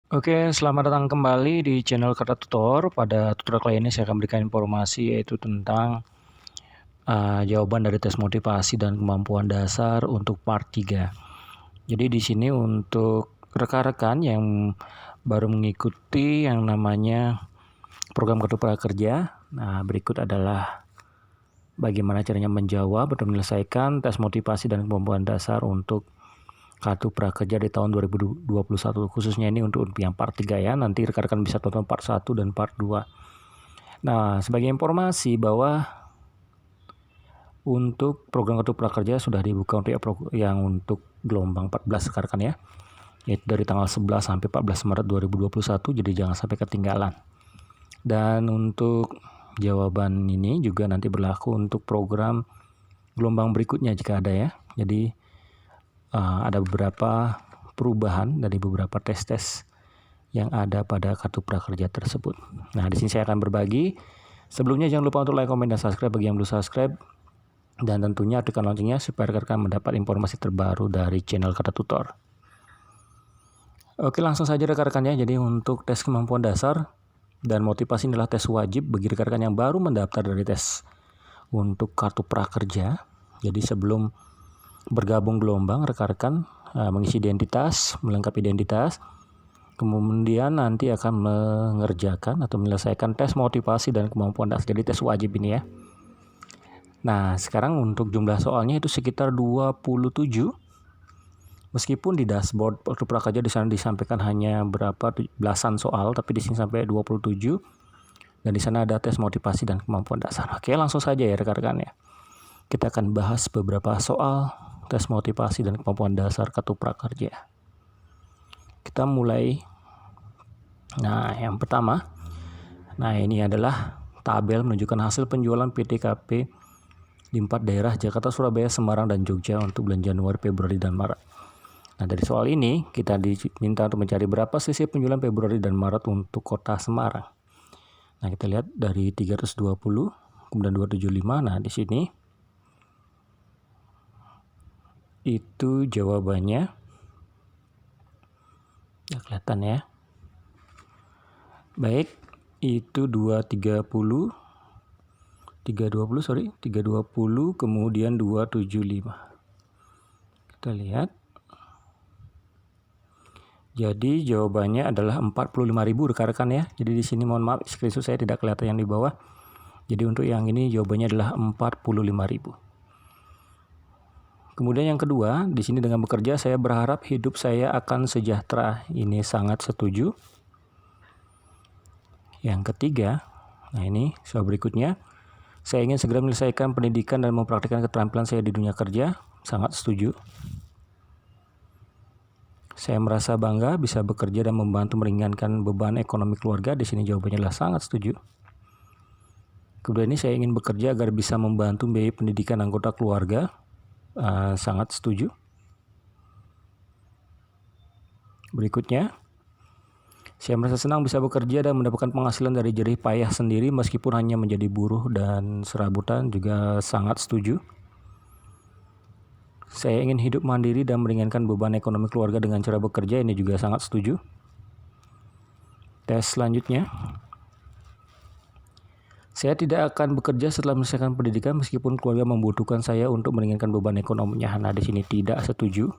Oke, selamat datang kembali di channel Kata Tutor. Pada tutorial kali ini saya akan berikan informasi yaitu tentang jawaban dari tes motivasi dan kemampuan dasar untuk part 3. Jadi di sini untuk rekan-rekan yang baru mengikuti yang namanya program Kartu Prakerja. Nah, berikut adalah bagaimana caranya menjawab atau menyelesaikan tes motivasi dan kemampuan dasar untuk Kartu Prakerja di tahun 2021, khususnya ini untuk yang part 3 ya. Nanti rekan-rekan bisa tonton part 1 dan part 2. Nah, sebagai informasi bahwa untuk program Kartu Prakerja sudah dibuka untuk yang untuk gelombang 14 rekan-rekan ya. Yaitu dari tanggal 11 sampai 14 Maret 2021, jadi jangan sampai ketinggalan. Dan untuk jawaban ini juga nanti berlaku untuk program gelombang berikutnya jika ada ya. Jadi ada beberapa perubahan dari beberapa tes-tes yang ada pada Kartu Prakerja tersebut. Nah, di sini saya akan berbagi. Sebelumnya jangan lupa untuk like, komen, dan subscribe bagi yang belum subscribe. Dan tentunya aktifkan loncengnya supaya rekan-rekan mendapat informasi terbaru dari channel Kata Tutor. Oke, langsung saja rekan-rekannya. Jadi untuk tes kemampuan dasar dan motivasi adalah tes wajib bagi rekan-rekan yang baru mendaftar dari tes untuk Kartu Prakerja. Jadi sebelum bergabung gelombang, rekan-rekan mengisi identitas, melengkapi identitas, kemudian nanti akan mengerjakan atau menyelesaikan tes motivasi dan kemampuan dasar. Jadi tes wajib ini ya. Nah, sekarang untuk jumlah soalnya itu sekitar 27. Meskipun di dashboard Kartu Prakerja di sana disampaikan hanya berapa belasan soal, tapi di sini sampai 27. Dan di sana ada tes motivasi dan kemampuan dasar. Oke, langsung saja ya rekan-rekan ya. Kita akan bahas beberapa soal tes motivasi dan kemampuan dasar Kartu Prakerja. Kita mulai. Nah, yang pertama. Nah, ini adalah tabel menunjukkan hasil penjualan PTKP di 4 daerah Jakarta, Surabaya, Semarang, dan Jogja untuk bulan Januari, Februari, dan Maret. Nah, dari soal ini kita diminta untuk mencari berapa selisih penjualan Februari dan Maret untuk kota Semarang. Nah, kita lihat dari 320, kemudian 275. Nah, di sini itu jawabannya. Ya, kelihatan ya. Baik, itu 320, kemudian 275. Kita lihat. Jadi jawabannya adalah 45.000 rekan-rekan ya. Jadi di sini mohon maaf screenshot saya tidak kelihatan yang di bawah. Jadi untuk yang ini jawabannya adalah 45.000. Kemudian yang kedua, di sini dengan bekerja saya berharap hidup saya akan sejahtera. Ini sangat setuju. Yang ketiga, nah ini soal berikutnya. Saya ingin segera menyelesaikan pendidikan dan mempraktikkan keterampilan saya di dunia kerja. Sangat setuju. Saya merasa bangga bisa bekerja dan membantu meringankan beban ekonomi keluarga. Di sini jawabannya adalah sangat setuju. Kedua ini saya ingin bekerja agar bisa membantu biaya pendidikan anggota keluarga. Sangat setuju. Berikutnya, saya merasa senang bisa bekerja dan mendapatkan penghasilan dari jerih payah sendiri meskipun hanya menjadi buruh dan serabutan. Juga sangat setuju. Saya ingin hidup mandiri dan meringankan beban ekonomi keluarga dengan cara bekerja. Ini juga sangat setuju. Tes selanjutnya. Saya tidak akan bekerja setelah menyelesaikan pendidikan meskipun keluarga membutuhkan saya untuk meringankan beban ekonominya. Nah, di sini tidak setuju.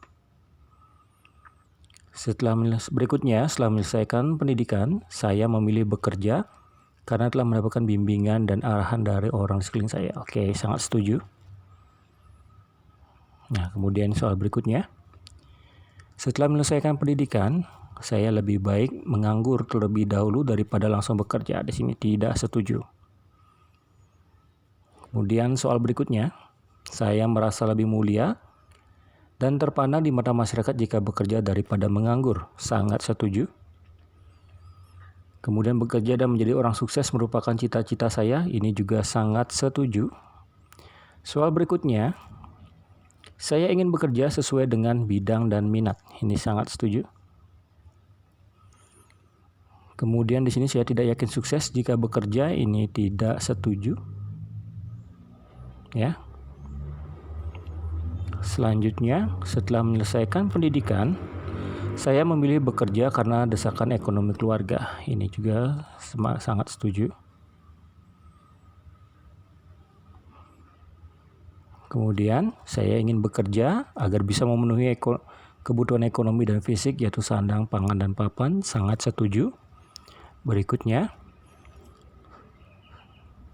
Setelah menyelesaikan pendidikan, saya memilih bekerja karena telah mendapatkan bimbingan dan arahan dari orang sekeliling saya. Oke, sangat setuju. Nah, kemudian soal berikutnya. Setelah menyelesaikan pendidikan, saya lebih baik menganggur terlebih dahulu daripada langsung bekerja. Di sini tidak setuju. Kemudian soal berikutnya, saya merasa lebih mulia dan terpandang di mata masyarakat jika bekerja daripada menganggur. Sangat setuju. Kemudian bekerja dan menjadi orang sukses merupakan cita-cita saya. Ini juga sangat setuju. Soal berikutnya, saya ingin bekerja sesuai dengan bidang dan minat. Ini sangat setuju. Kemudian di sini saya tidak yakin sukses jika bekerja. Ini tidak setuju. Ya. Selanjutnya, setelah menyelesaikan pendidikan, Saya memilih bekerja karena desakan ekonomi keluarga. Ini juga sangat setuju. Kemudian, saya ingin bekerja agar bisa memenuhi kebutuhan ekonomi dan fisik, yaitu sandang, pangan, dan papan. Sangat setuju. Berikutnya,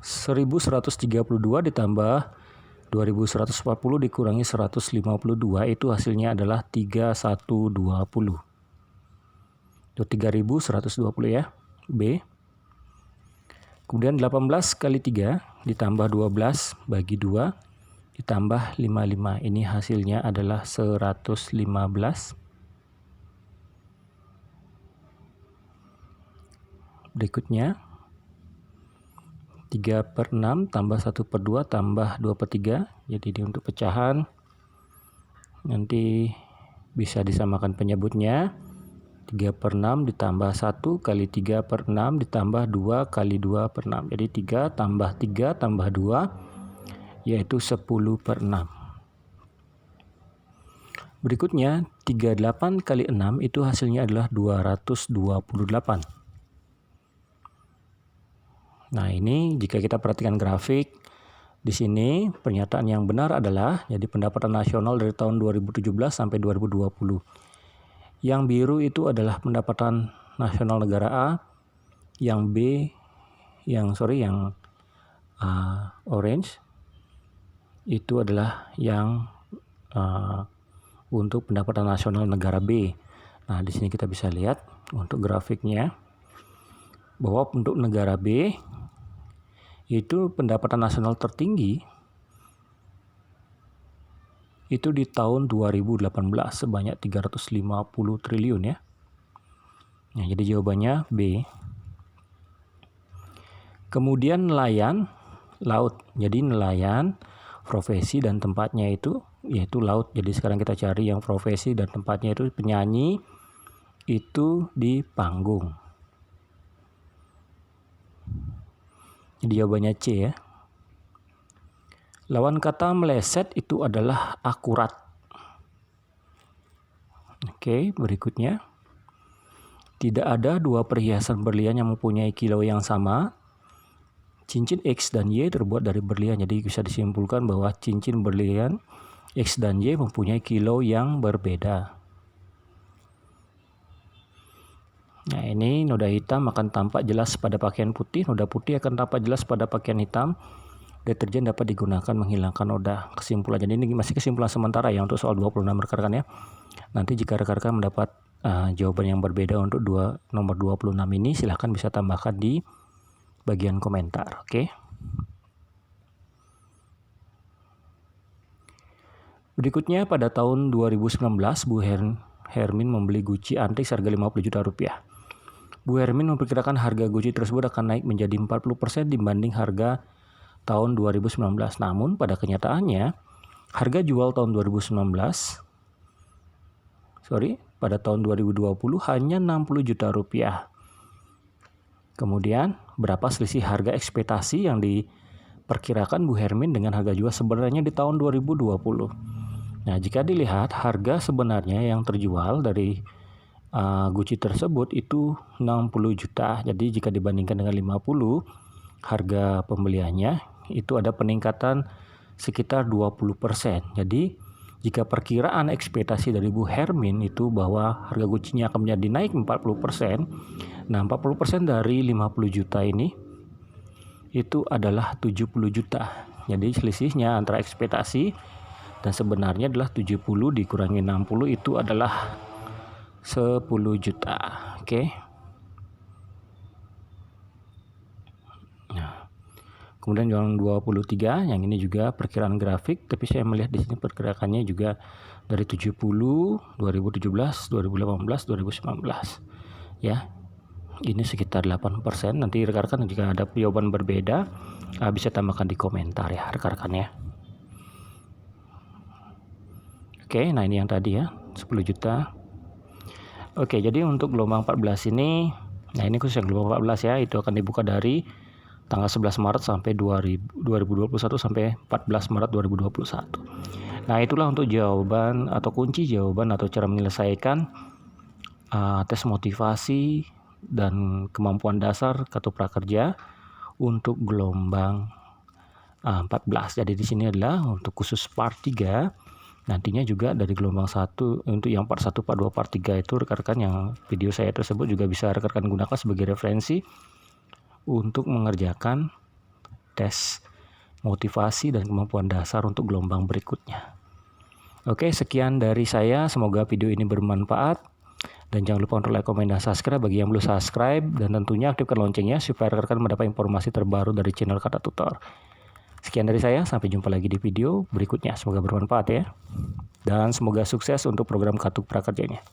1132 ditambah 2140 dikurangi 152, itu hasilnya adalah 3120. Itu 3120 ya, B. Kemudian 18 kali 3 ditambah 12 bagi 2 ditambah 55. Ini hasilnya adalah 115. Berikutnya 3/6 tambah 1/2 tambah 2/3. Jadi ini untuk pecahan. Nanti bisa disamakan penyebutnya. 3/6 ditambah 1 kali 3/6 ditambah 2 kali 2/6. Jadi 3 tambah 3 tambah 2 yaitu 10/6. Berikutnya 38 kali 6 itu hasilnya adalah 228. Nah, ini jika kita perhatikan grafik di sini, pernyataan yang benar adalah jadi pendapatan nasional dari tahun 2017 sampai 2020. Yang biru itu adalah pendapatan nasional negara A, yang orange itu adalah yang untuk pendapatan nasional negara B. Nah, di sini kita bisa lihat untuk grafiknya bahwa untuk negara B itu pendapatan nasional tertinggi itu di tahun 2018 sebanyak 350 triliun ya. Nah, jadi jawabannya B. Kemudian nelayan laut. Jadi nelayan profesi dan tempatnya itu yaitu laut. Jadi sekarang kita cari yang profesi dan tempatnya itu penyanyi itu di panggung. Jadi jawabannya C ya. Lawan kata meleset itu adalah akurat. Oke, berikutnya. Tidak ada dua perhiasan berlian yang mempunyai kilo yang sama. Cincin X dan Y terbuat dari berlian. Jadi bisa disimpulkan bahwa cincin berlian X dan Y mempunyai kilo yang berbeda. Nah, ini noda hitam akan tampak jelas pada pakaian putih, noda putih akan tampak jelas pada pakaian hitam. Deterjen dapat digunakan menghilangkan noda. Kesimpulan. Jadi ini masih kesimpulan sementara ya untuk soal 26 rekan-rekan ya. Nanti jika rekan-rekan mendapat jawaban yang berbeda untuk nomor 26 ini, silahkan bisa tambahkan di bagian komentar, oke? Berikutnya pada tahun 2019 Bu Hermin membeli Gucci antik seharga 50 juta rupiah. Bu Hermin memperkirakan harga Gucci tersebut akan naik menjadi 40% dibanding harga tahun 2019. Namun pada kenyataannya harga jual tahun 2020 hanya 60 juta rupiah. Kemudian, berapa selisih harga ekspektasi yang diperkirakan Bu Hermin dengan harga jual sebenarnya di tahun 2020? Nah, jika dilihat harga sebenarnya yang terjual dari Gucci tersebut itu 60 juta. Jadi jika dibandingkan dengan 50, harga pembeliannya itu ada peningkatan sekitar 20%. Jadi, jika perkiraan ekspektasi dari Bu Hermin itu bahwa harga Gucci-nya akan menjadi naik 40%, nah 40% dari 50 juta ini itu adalah 70 juta. Jadi selisihnya antara ekspektasi dan sebenarnya adalah 70 dikurangi 60 itu adalah 10 juta. Oke. Nah, kemudian yang 23, yang ini juga perkiraan grafik, tapi saya melihat di sini perkiraannya juga dari 70, 2017, 2018, 2019. Ya. Ini sekitar 8%. Nanti rekan-rekan jika ada jawaban berbeda bisa tambahkan di komentar ya rekan-rekan ya. Oke, nah ini yang tadi ya, 10 juta. Oke, jadi untuk gelombang 14 ini, nah ini khusus yang gelombang 14 ya, itu akan dibuka dari tanggal 11 Maret sampai 2021 sampai 14 Maret 2021. Nah, itulah untuk jawaban atau kunci jawaban atau cara menyelesaikan tes motivasi dan kemampuan dasar kartu prakerja untuk gelombang 14. Jadi di sini adalah untuk khusus part 3. Nantinya juga dari gelombang 1 untuk yang part 1, part 2, part 3 itu rekan-rekan yang video saya tersebut juga bisa rekan-rekan gunakan sebagai referensi untuk mengerjakan tes motivasi dan kemampuan dasar untuk gelombang berikutnya. Oke, sekian dari saya. Semoga video ini bermanfaat. Dan jangan lupa untuk like, komen, dan subscribe bagi yang belum subscribe. Dan tentunya aktifkan loncengnya supaya rekan-rekan mendapat informasi terbaru dari channel Kata Tutor. Sekian dari saya, sampai jumpa lagi di video berikutnya. Semoga bermanfaat ya. Dan semoga sukses untuk program kartu prakerjanya.